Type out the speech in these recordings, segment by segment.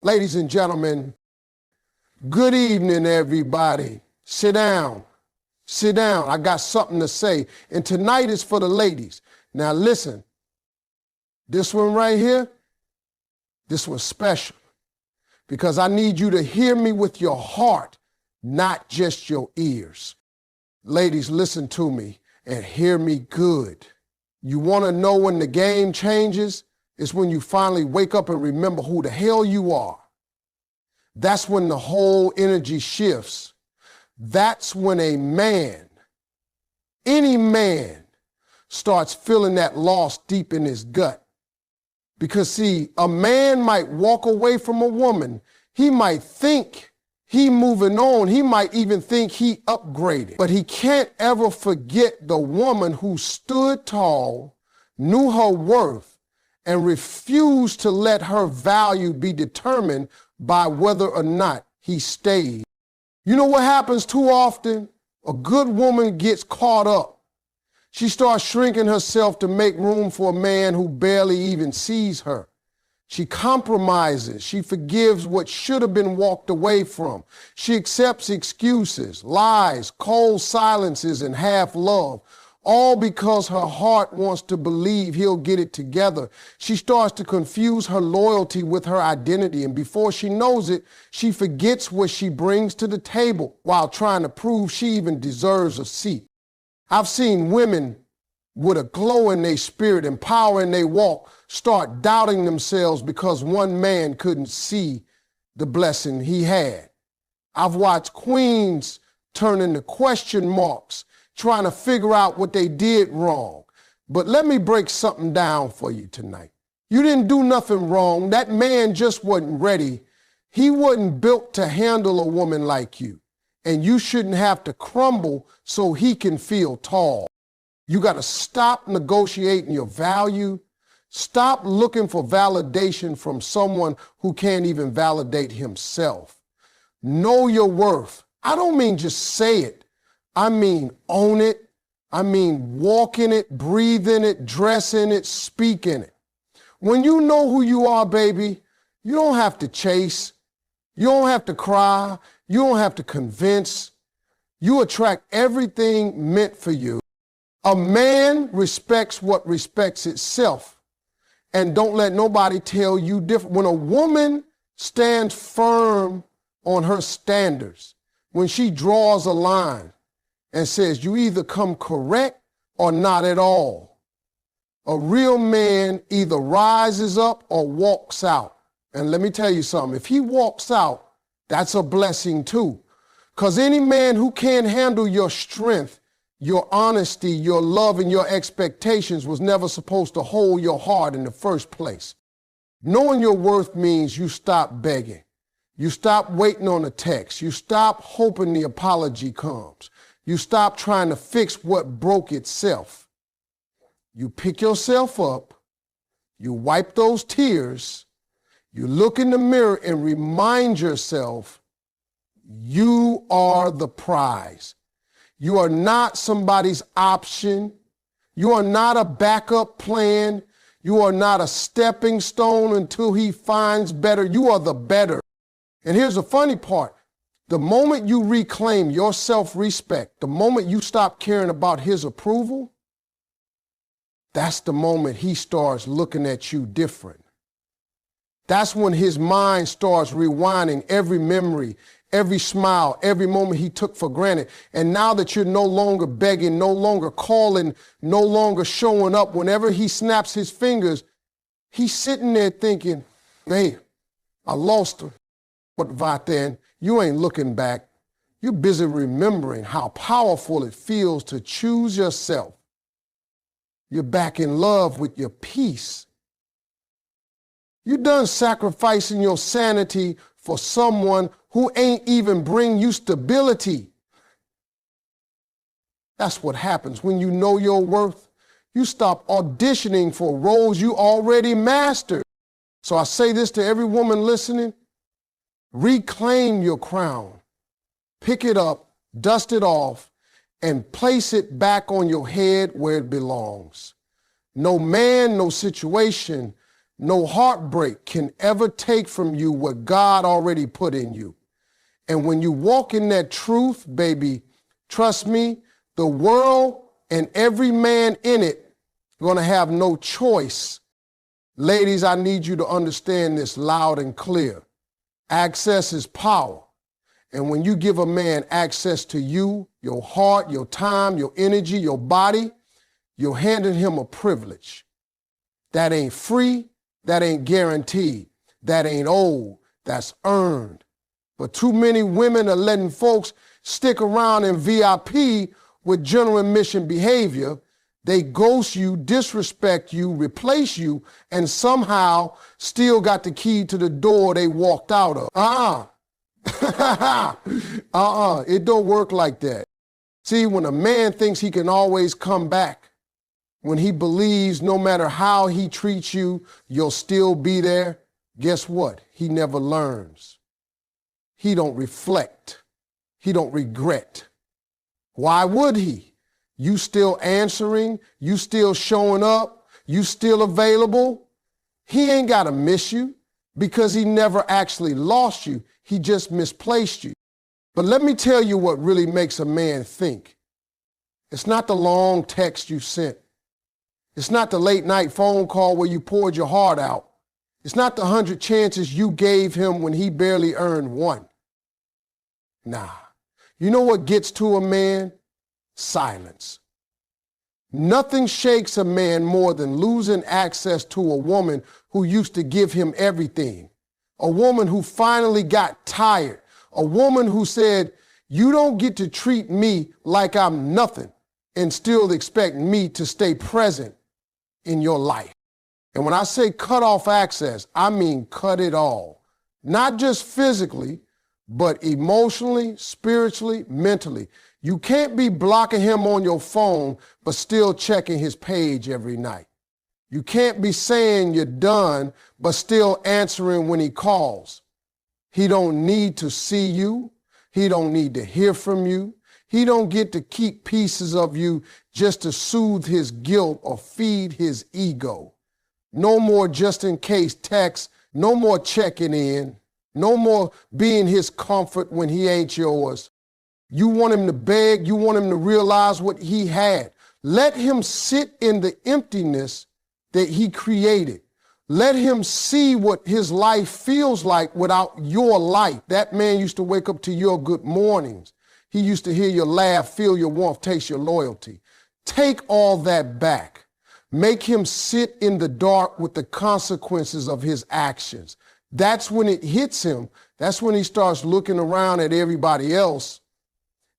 Ladies and gentlemen, good evening, everybody. Sit down. Sit down. I got something to say. And tonight is for the ladies. Now listen, this one right here, this one's special because I need you to hear me with your heart, not just your ears. Ladies, listen to me and hear me good. You want to know when the game changes? It's when you finally wake up and remember who the hell you are. That's when the whole energy shifts. That's when a man, any man, starts feeling that loss deep in his gut. Because see, a man might walk away from a woman. He might think he moving on. He might even think he upgraded. But he can't ever forget the woman who stood tall, knew her worth, and refused to let her value be determined by whether or not he stayed. You know what happens too often? A good woman gets caught up. She starts shrinking herself to make room for a man who barely even sees her. She compromises. She forgives what should have been walked away from. She accepts excuses, lies, cold silences, and half love, all because her heart wants to believe he'll get it together. She starts to confuse her loyalty with her identity, and before she knows it, she forgets what she brings to the table while trying to prove she even deserves a seat. I've seen women with a glow in their spirit and power in their walk start doubting themselves because one man couldn't see the blessing he had. I've watched queens turn into question marks trying to figure out what they did wrong. But let me break something down for you tonight. You didn't do nothing wrong. That man just wasn't ready. He wasn't built to handle a woman like you. And you shouldn't have to crumble so he can feel tall. You got to stop negotiating your value. Stop looking for validation from someone who can't even validate himself. Know your worth. I don't mean just say it. I mean own it. I mean walk in it, breathe in it, dress in it, speak in it. When you know who you are, baby, you don't have to chase. You don't have to cry. You don't have to convince. You attract everything meant for you. A man respects what respects itself. And don't let nobody tell you different. When a woman stands firm on her standards, when she draws a line and says you either come correct or not at all, a real man either rises up or walks out. And let me tell you something, if he walks out, that's a blessing too. Because any man who can't handle your strength, your honesty, your love, and your expectations was never supposed to hold your heart in the first place. Knowing your worth means you stop begging. You stop waiting on a text. You stop hoping the apology comes. You stop trying to fix what broke itself. You pick yourself up. You wipe those tears. You look in the mirror and remind yourself, you are the prize. You are not somebody's option. You are not a backup plan. You are not a stepping stone until he finds better. You are the better. And here's the funny part. The moment you reclaim your self-respect, the moment you stop caring about his approval, that's the moment he starts looking at you different. That's when his mind starts rewinding every memory, every smile, every moment he took for granted. And now that you're no longer begging, no longer calling, no longer showing up, whenever he snaps his fingers, he's sitting there thinking, hey, I lost her. But right then, you ain't looking back. You're busy remembering how powerful it feels to choose yourself. You're back in love with your peace. You're done sacrificing your sanity for someone who ain't even bring you stability. That's what happens when you know your worth. You stop auditioning for roles you already mastered. So I say this to every woman listening. Reclaim your crown. Pick it up, dust it off, and place it back on your head where it belongs. No man, no situation, No heartbreak can ever take from you what God already put in you. And when you walk in that truth, baby, trust me, the world and every man in it going to have no choice. Ladies, I need you to understand this loud and clear. Access is power. And when you give a man access to you, your heart, your time, your energy, your body, you're handing him a privilege. That ain't free, that ain't guaranteed, that ain't owed, that's earned. But too many women are letting folks stick around in VIP with general admission behavior. They ghost you, disrespect you, replace you, and somehow still got the key to the door they walked out of. It don't work like that. See, when a man thinks he can always come back, when he believes no matter how he treats you, you'll still be there, guess what? He never learns. He don't reflect. He don't regret. Why would he? You still answering, you still showing up, you still available. He ain't got to miss you because he never actually lost you. He just misplaced you. But let me tell you what really makes a man think. It's not the long text you sent. It's not the late night phone call where you poured your heart out. It's not the 100 chances you gave him when he barely earned one. Nah. You know what gets to a man? Silence. Nothing shakes a man more than losing access to a woman who used to give him everything. A woman who finally got tired. A woman who said, you don't get to treat me like I'm nothing and still expect me to stay present in your life. And when I say cut off access, I mean cut it all. Not just physically, but emotionally, spiritually, mentally. You can't be blocking him on your phone, but still checking his page every night. You can't be saying you're done, but still answering when he calls. He don't need to see you. He don't need to hear from you. He don't get to keep pieces of you just to soothe his guilt or feed his ego. No more just in case texts, no more checking in, no more being his comfort when he ain't yours. You want him to beg, you want him to realize what he had. Let him sit in the emptiness that he created. Let him see what his life feels like without your light. That man used to wake up to your good mornings. He used to hear your laugh, feel your warmth, taste your loyalty. Take all that back. Make him sit in the dark with the consequences of his actions. That's when it hits him. That's when he starts looking around at everybody else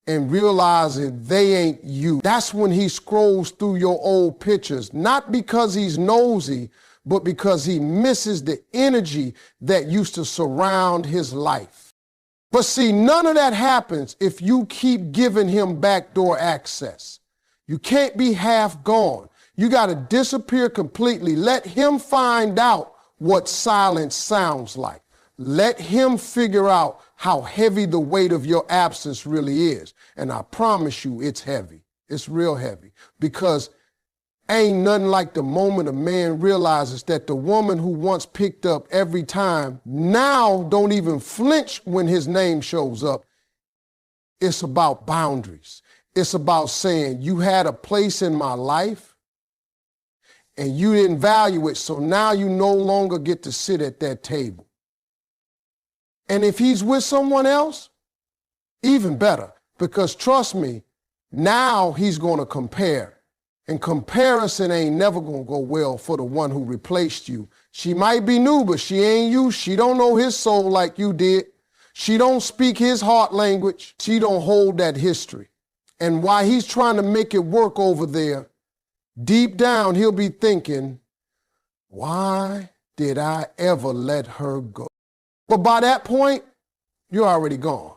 and realizing they ain't you. That's when he scrolls through your old pictures, not because he's nosy, but because he misses the energy that used to surround his life. But see, none of that happens if you keep giving him backdoor access. You can't be half gone. You got to disappear completely. Let him find out what silence sounds like. Let him figure out how heavy the weight of your absence really is. And I promise you it's heavy. It's real heavy. Because ain't nothing like the moment a man realizes that the woman who once picked up every time now don't even flinch when his name shows up. It's about boundaries. It's about saying you had a place in my life and you didn't value it, so now you no longer get to sit at that table. And if he's with someone else, even better, because trust me, now he's going to compare. And comparison ain't never going to go well for the one who replaced you. She might be new, but she ain't you. She don't know his soul like you did. She don't speak his heart language. She don't hold that history. And while he's trying to make it work over there, deep down he'll be thinking, why did I ever let her go? But by that point, you're already gone.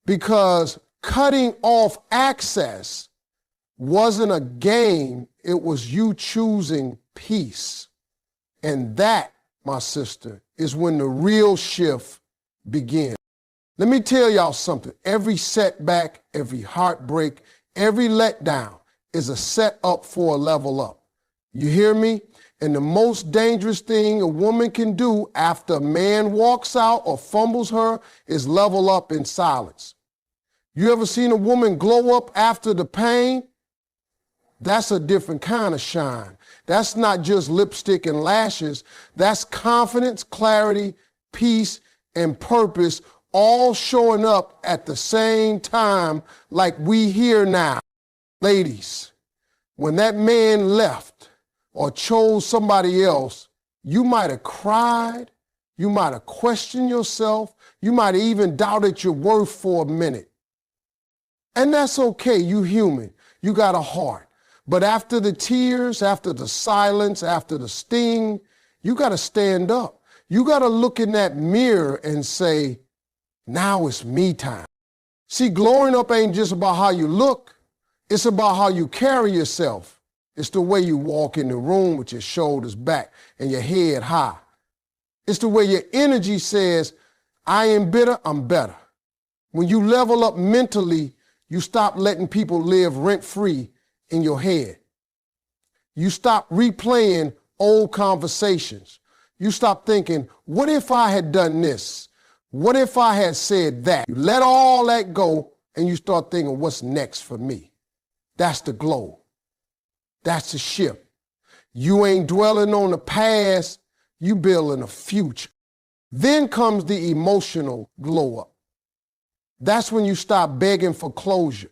Because cutting off access wasn't a game, it was you choosing peace. And that, my sister, is when the real shift begins. Let me tell y'all something. Every setback, every heartbreak, every letdown is a set up for a level up. You hear me? And the most dangerous thing a woman can do after a man walks out or fumbles her is level up in silence. You ever seen a woman glow up after the pain? That's a different kind of shine. That's not just lipstick and lashes. That's confidence, clarity, peace, and purpose all showing up at the same time like we here now. Ladies, when that man left or chose somebody else, you might have cried, you might have questioned yourself, you might have even doubted your worth for a minute. And that's okay, you human, you got a heart. But after the tears, after the silence, after the sting, you got to stand up. You got to look in that mirror and say, now it's me time. See, glowing up ain't just about how you look. It's about how you carry yourself. It's the way you walk in the room with your shoulders back and your head high. It's the way your energy says, I ain't bitter, I'm better. When you level up mentally, you stop letting people live rent-free in your head. You stop replaying old conversations. You stop thinking, what if I had done this? What if I had said that? You let all that go and you start thinking, what's next for me? That's the glow. That's the shift. You ain't dwelling on the past, you building a future. Then comes the emotional glow up. That's when you stop begging for closure.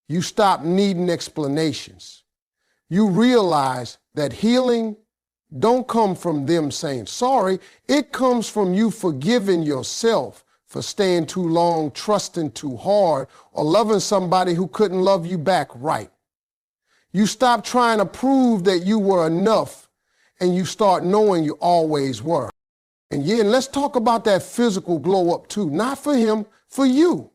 You stop needing explanations. You realize that healing don't come from them saying sorry. It comes from you forgiving yourself for staying too long, trusting too hard, or loving somebody who couldn't love you back right. You stop trying to prove that you were enough, and you start knowing you always were. And let's talk about that physical glow up too. Not for him, for you.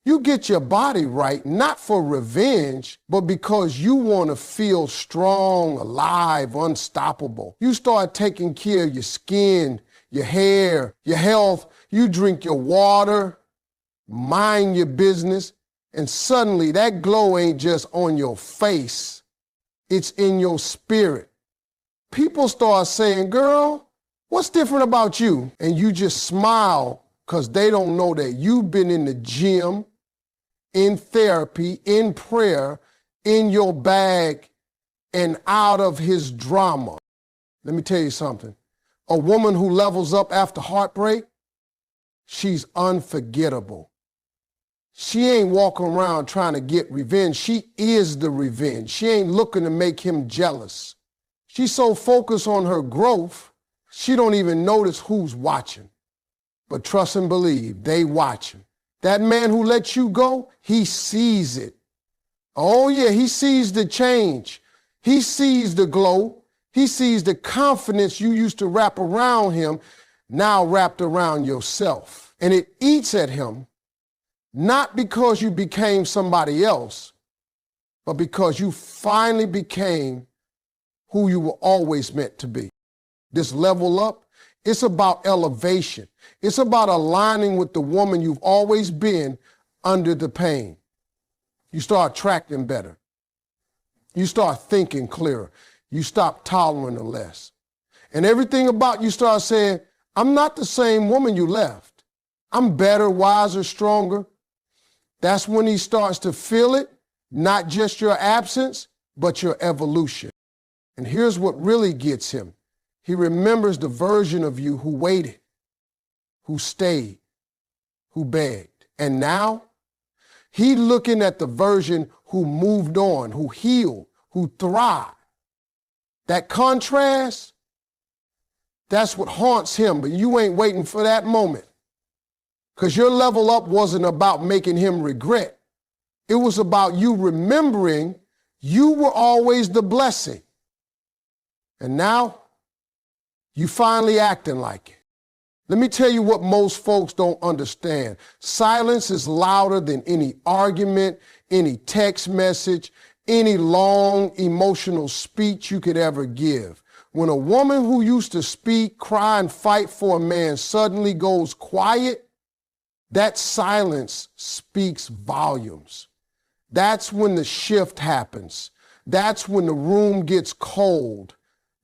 You get your body right, not for revenge, but because you want to feel strong, alive, unstoppable. You start taking care of your skin, your hair, your health. You drink your water, mind your business, and suddenly that glow ain't just on your face. It's in your spirit. People start saying, girl, what's different about you? And you just smile because they don't know that you've been in the gym, in therapy, in prayer, in your bag, and out of his drama. Let me tell you something. A woman who levels up after heartbreak, she's unforgettable. She ain't walking around trying to get revenge. She is the revenge. She ain't looking to make him jealous. She's so focused on her growth, she don't even notice who's watching. But trust and believe, they watching. That man who let you go, he sees it. Oh yeah, he sees the change. He sees the glow. He sees the confidence you used to wrap around him, now wrapped around yourself. And it eats at him, not because you became somebody else, but because you finally became who you were always meant to be. This level up, it's about elevation. It's about aligning with the woman you've always been under the pain. You start attracting better. You start thinking clearer. You stop tolerating less. And everything about you starts saying, I'm not the same woman you left. I'm better, wiser, stronger. That's when he starts to feel it, not just your absence, but your evolution. And here's what really gets him. He remembers the version of you who waited, who stayed, who begged. And now, he looking at the version who moved on, who healed, who thrived. That contrast, that's what haunts him, but you ain't waiting for that moment. Because your level up wasn't about making him regret. It was about you remembering you were always the blessing. And now, you finally acting like it. Let me tell you what most folks don't understand. Silence is louder than any argument, any text message, any long emotional speech you could ever give. When a woman who used to speak, cry, and fight for a man suddenly goes quiet, that silence speaks volumes. That's when the shift happens. That's when the room gets cold.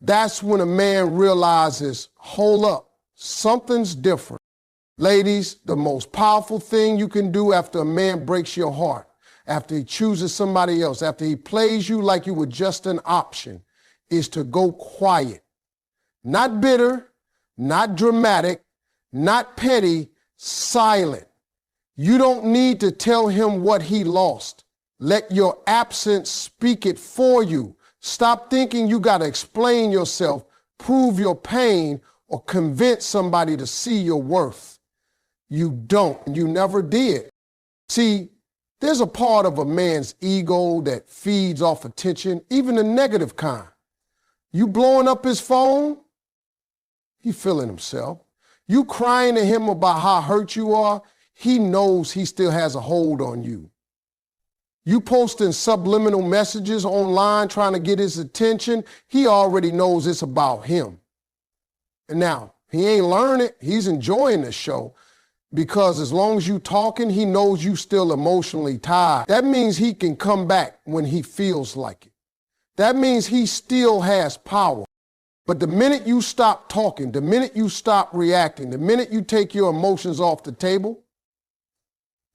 That's when a man realizes, hold up, something's different. Ladies, the most powerful thing you can do after a man breaks your heart, after he chooses somebody else, after he plays you like you were just an option, is to go quiet. Not bitter, not dramatic, not petty, silent. You don't need to tell him what he lost. Let your absence speak it for you. Stop thinking you got to explain yourself, prove your pain, or convince somebody to see your worth. You don't. You never did. See, there's a part of a man's ego that feeds off attention, even the negative kind. You blowing up his phone, he feeling himself. You crying to him about how hurt you are, he knows he still has a hold on you. You posting subliminal messages online trying to get his attention, he already knows it's about him. And now, he ain't learning, he's enjoying the show, because as long as you talking, he knows you still emotionally tied. That means he can come back when he feels like it. That means he still has power. But the minute you stop talking, the minute you stop reacting, the minute you take your emotions off the table,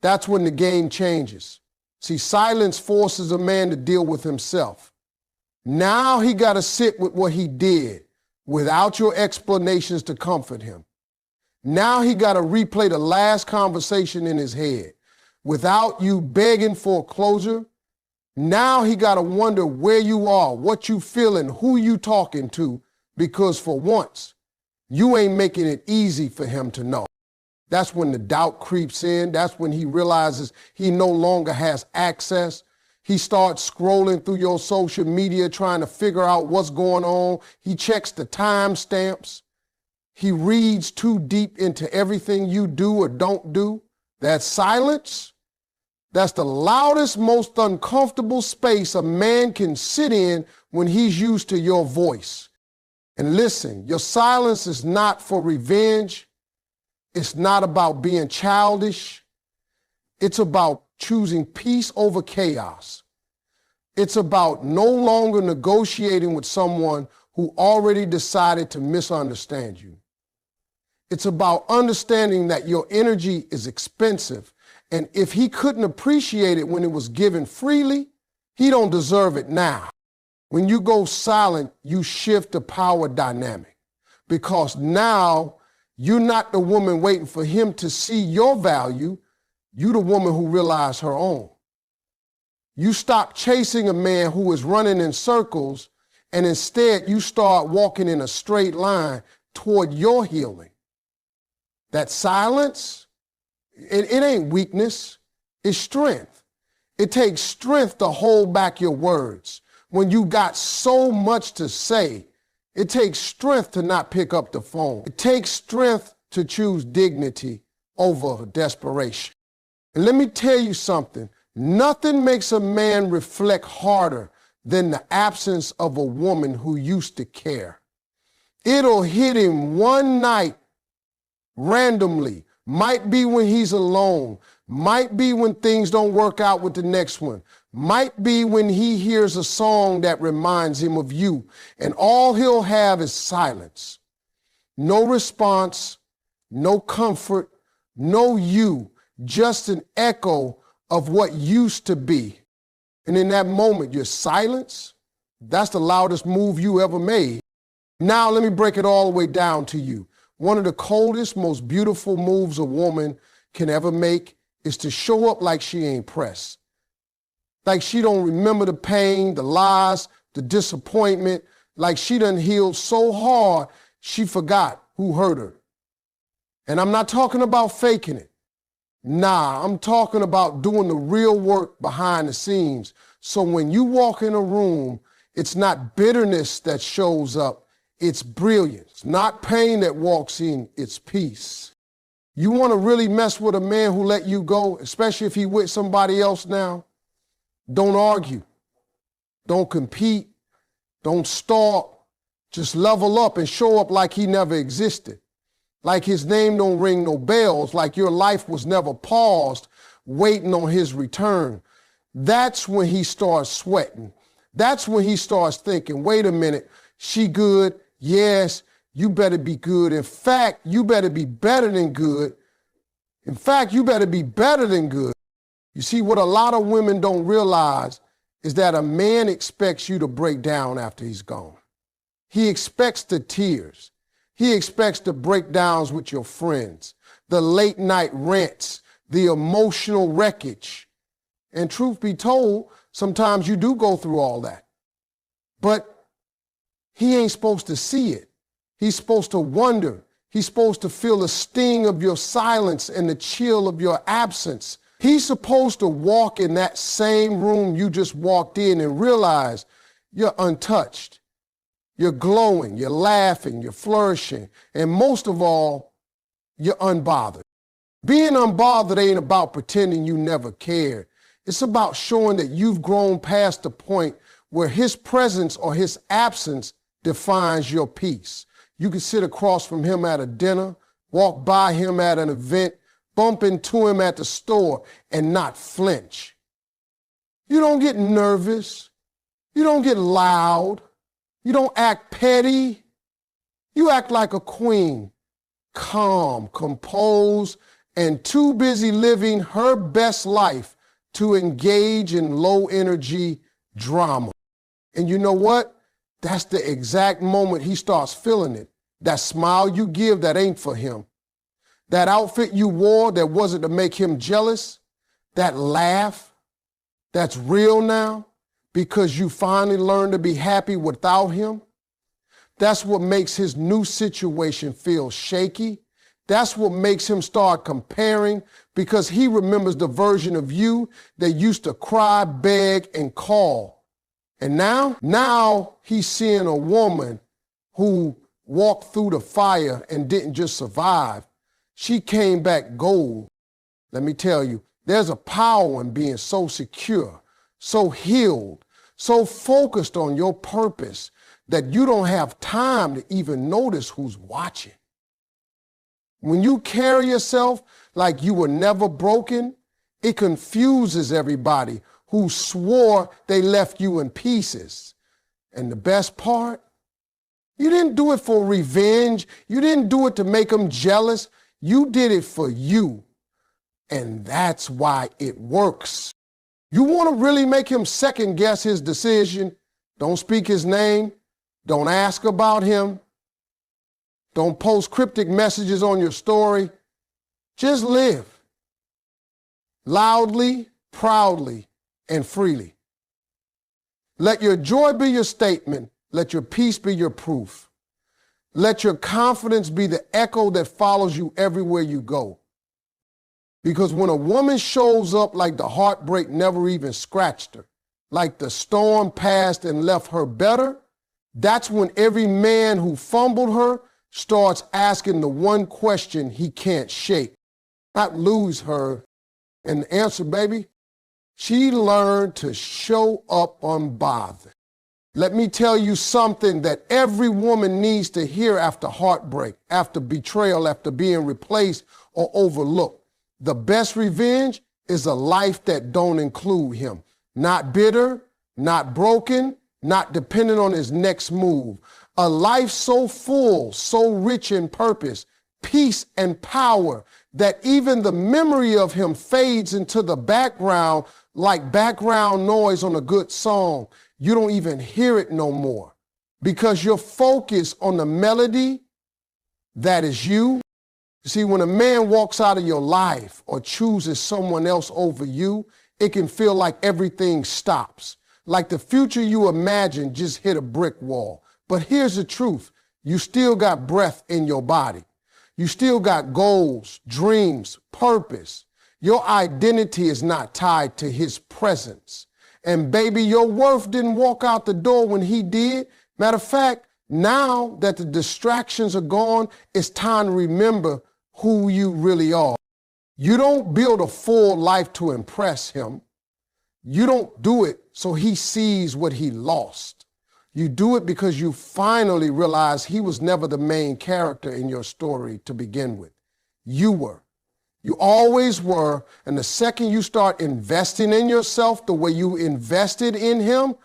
that's when the game changes. See, silence forces a man to deal with himself. Now he got to sit with what he did without your explanations to comfort him. Now he got to replay the last conversation in his head without you begging for closure. Now he got to wonder where you are, what you feeling, who you talking to, because for once, you ain't making it easy for him to know. That's when the doubt creeps in. That's when he realizes he no longer has access. He starts scrolling through your social media trying to figure out what's going on. He checks the timestamps. He reads too deep into everything you do or don't do. That silence, that's the loudest, most uncomfortable space a man can sit in when he's used to your voice. And listen, your silence is not for revenge. It's not about being childish. It's about choosing peace over chaos. It's about no longer negotiating with someone who already decided to misunderstand you. It's about understanding that your energy is expensive, and if he couldn't appreciate it when it was given freely, he don't deserve it now. When you go silent, you shift the power dynamic, because now you're not the woman waiting for him to see your value. You're the woman who realized her own. You stop chasing a man who is running in circles, and instead you start walking in a straight line toward your healing. That silence, it ain't weakness, it's strength. It takes strength to hold back your words. When you got so much to say, it takes strength to not pick up the phone. It takes strength to choose dignity over desperation. And let me tell you something, nothing makes a man reflect harder than the absence of a woman who used to care. It'll hit him one night randomly, might be when he's alone, might be when things don't work out with the next one, might be when he hears a song that reminds him of you, and all he'll have is silence. No response, no comfort, no you, just an echo of what used to be. And in that moment, your silence, that's the loudest move you ever made. Now let me break it all the way down to you. One of the coldest, most beautiful moves a woman can ever make is to show up like she ain't pressed. Like she don't remember the pain, the lies, the disappointment, like she done healed so hard she forgot who hurt her. And I'm not talking about faking it. Nah, I'm talking about doing the real work behind the scenes. So when you walk in a room, it's not bitterness that shows up, it's brilliance. Not pain that walks in, it's peace. You want to really mess with a man who let you go, especially if he with somebody else now? Don't argue. Don't compete. Don't stalk. Just level up and show up like he never existed. Like his name don't ring no bells, like your life was never paused, waiting on his return. That's when he starts sweating. That's when he starts thinking, wait a minute, She good. Yes, you better be good. In fact, you better be better than good. In fact, you better be better than good. You see, what a lot of women don't realize is that a man expects you to break down after he's gone. He expects the tears. He expects the breakdowns with your friends, the late night rants, the emotional wreckage. And truth be told, sometimes you do go through all that. But he ain't supposed to see it. He's supposed to wonder. He's supposed to feel the sting of your silence and the chill of your absence. He's supposed to walk in that same room you just walked in and realize you're untouched. You're glowing, you're laughing, you're flourishing, and most of all, you're unbothered. Being unbothered ain't about pretending you never cared. It's about showing that you've grown past the point where his presence or his absence defines your peace. You can sit across from him at a dinner, walk by him at an event, bump into him at the store, and not flinch. You don't get nervous. You don't get loud. You don't act petty. You act like a queen, calm, composed, and too busy living her best life to engage in low-energy drama. And you know what? That's the exact moment he starts feeling it. That smile you give that ain't for him. That outfit you wore that wasn't to make him jealous. That laugh that's real now because you finally learned to be happy without him. That's what makes his new situation feel shaky. That's what makes him start comparing because he remembers the version of you that used to cry, beg, and call. And now he's seeing a woman who walked through the fire and didn't just survive. She came back gold. Let me tell you, there's a power in being so secure, so healed, so focused on your purpose that you don't have time to even notice who's watching. When you carry yourself like you were never broken, it confuses everybody who swore they left you in pieces. And the best part, you didn't do it for revenge. You didn't do it to make them jealous. You did it for you. And that's why it works. You want to really make him second guess his decision? Don't speak his name. Don't ask about him. Don't post cryptic messages on your story. Just live loudly, proudly, and freely. Let your joy be your statement. Let your peace be your proof. Let your confidence be the echo that follows you everywhere you go. Because when a woman shows up like the heartbreak never even scratched her, like the storm passed and left her better, that's when every man who fumbled her starts asking the one question he can't shake, not lose her. And the answer, baby, she learned to show up unbothered. Let me tell you something that every woman needs to hear after heartbreak, after betrayal, after being replaced or overlooked. The best revenge is a life that don't include him. Not bitter, not broken, not dependent on his next move. A life so full, so rich in purpose, peace, and power that even the memory of him fades into the background like background noise on a good song. You don't even hear it no more because you're focused on the melody that is you. See, when a man walks out of your life or chooses someone else over you, it can feel like everything stops, like the future you imagined just hit a brick wall. But here's the truth. You still got breath in your body. You still got goals, dreams, purpose. Your identity is not tied to his presence. And baby, your worth didn't walk out the door when he did. Matter of fact, now that the distractions are gone, it's time to remember who you really are. You don't build a full life to impress him. You don't do it so he sees what he lost. You do it because you finally realize he was never the main character in your story to begin with. You were. You always were. And the second you start investing in yourself the way you invested in him,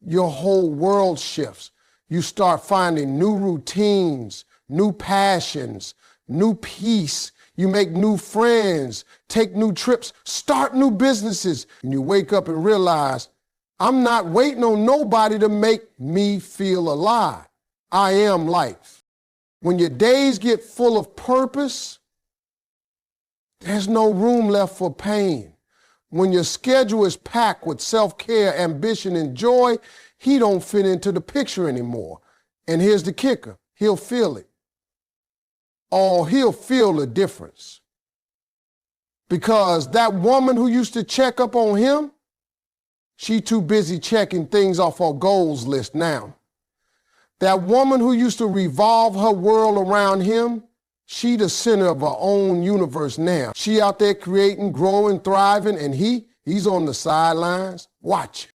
your whole world shifts. You start finding new routines, new passions, new peace. You make new friends, take new trips, start new businesses. And you wake up and realize, I'm not waiting on nobody to make me feel alive. I am life. When your days get full of purpose, there's no room left for pain. When your schedule is packed with self-care, ambition, and joy, he don't fit into the picture anymore. And here's the kicker, he'll feel it. Oh, he'll feel the difference. Because that woman who used to check up on him, she too busy checking things off her goals list now. That woman who used to revolve her world around him, she the center of her own universe now. She out there creating, growing, thriving, and he's on the sidelines watching.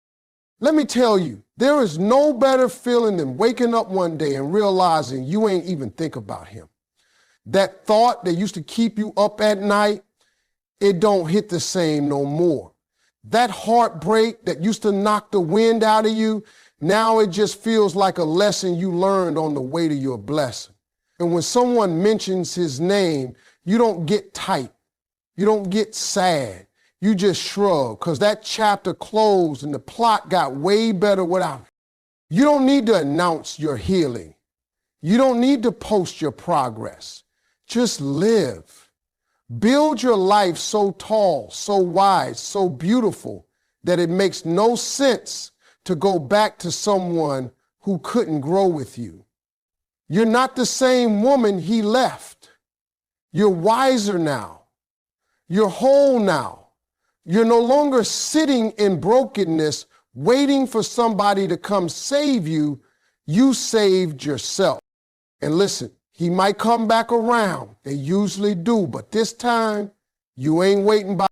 Let me tell you, there is no better feeling than waking up one day and realizing you ain't even think about him. That thought that used to keep you up at night, it don't hit the same no more. That heartbreak that used to knock the wind out of you, now it just feels like a lesson you learned on the way to your blessing. And when someone mentions his name, you don't get tight. You don't get sad. You just shrug because that chapter closed and the plot got way better without it. You don't need to announce your healing. You don't need to post your progress. Just live. Build your life so tall, so wide, so beautiful that it makes no sense to go back to someone who couldn't grow with you. You're not the same woman he left. You're wiser now. You're whole now. You're no longer sitting in brokenness, waiting for somebody to come save you. You saved yourself. And listen, he might come back around. They usually do, but this time you ain't waiting by